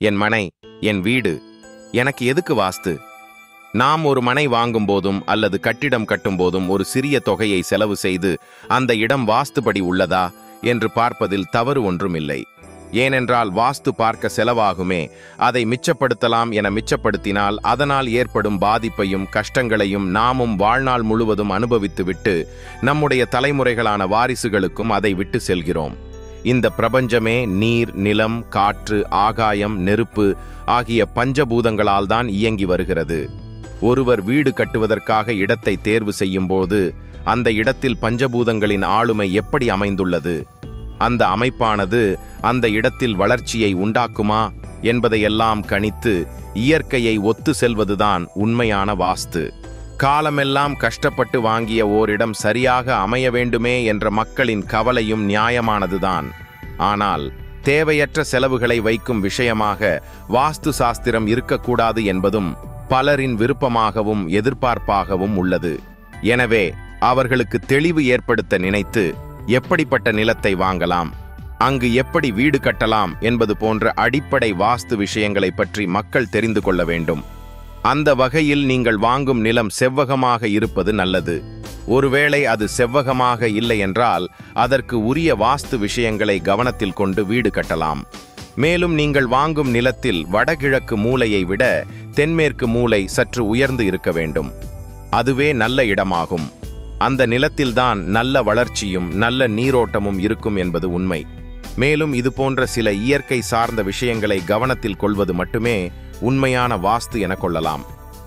என் மனை, என் வீடு, எனக்கு எதுக்கு வாஸ்து? நாம் ஒரு மனை வாங்கும் போதும் அல்லது கட்டிடம் கட்டும் போதும் ஒரு சிறிய தொகையை செலவு செய்து அந்த இடம் வாஸ்துபடி உள்ளதா என்று பார்ப்பதில் தவறு ஒன்றுமில்லை. ஏனென்றால் வாஸ்து பார்க்க செலவாகுமே, அதை மிச்சப்படுத்தலாம் என மிச்சப்படுத்தினால் அதனால் ஏற்படும் பாதிப்பையும் கஷ்டங்களையும் நாமும் வாழ்நாள் முழுவதும் அனுபவித்துவிட்டு நம்முடைய தலைமுறைகளான வாரிசுகளுக்கும் அதை விட்டு செல்கிறோம். இந்த பிரபஞ்சமே நீர், நிலம், காற்று, ஆகாயம், நெருப்பு ஆகிய பஞ்சபூதங்களால் தான் இயங்கி வருகிறது. ஒருவர் வீடு கட்டுவதற்காக இடத்தை தேர்வு செய்யும் போது அந்த இடத்தில் பஞ்சபூதங்களின் ஆளுமை எப்படி அமைந்துள்ளது, அந்த அமைப்பானது அந்த இடத்தில் வளர்ச்சியை உண்டாக்குமா என்பதையெல்லாம் கணித்து இயற்கையை ஒத்து செல்வதுதான் உண்மையான வாஸ்து. காலமெல்லாம் கஷ்டப்பட்டு வாங்கிய ஓரிடம் சரியாக அமைய வேண்டுமே என்ற மக்களின் கவலையும் நியாயமானதுதான். ஆனால் தேவையற்ற செலவுகளை வைக்கும் விஷயமாக வாஸ்து சாஸ்திரம் இருக்கக்கூடாது என்பதும் பலரின் விருப்பமாகவும் எதிர்பார்ப்பாகவும் உள்ளது. எனவே அவர்களுக்கு தெளிவு ஏற்படுத்த நினைத்து எப்படிப்பட்ட நிலத்தை வாங்கலாம், அங்கு எப்படி வீடு கட்டலாம் என்பது போன்ற அடிப்படை வாஸ்து விஷயங்களை பற்றி மக்கள் தெரிந்து கொள்ள வேண்டும். அந்த வகையில் நீங்கள் வாங்கும் நிலம் செவ்வகமாக இருப்பது நல்லது. ஒருவேளை அது செவ்வகமாக இல்லை என்றால் அதற்கு உரிய வாஸ்து விஷயங்களை கவனத்தில் கொண்டு வீடு கட்டலாம். மேலும் நீங்கள் வாங்கும் நிலத்தில் வடகிழக்கு மூலையை விட தென்மேற்கு மூலை சற்று உயர்ந்து இருக்க வேண்டும். அதுவே நல்ல இடமாகும். அந்த நிலத்தில்தான் நல்ல வளர்ச்சியும் நல்ல நீரோட்டமும் இருக்கும் என்பது உண்மை. மேலும் இது போன்ற சில இயற்கை சார்ந்த விஷயங்களை கவனத்தில் கொள்வது மட்டுமே உண்மையான வாஸ்து என கொள்ளலாம்.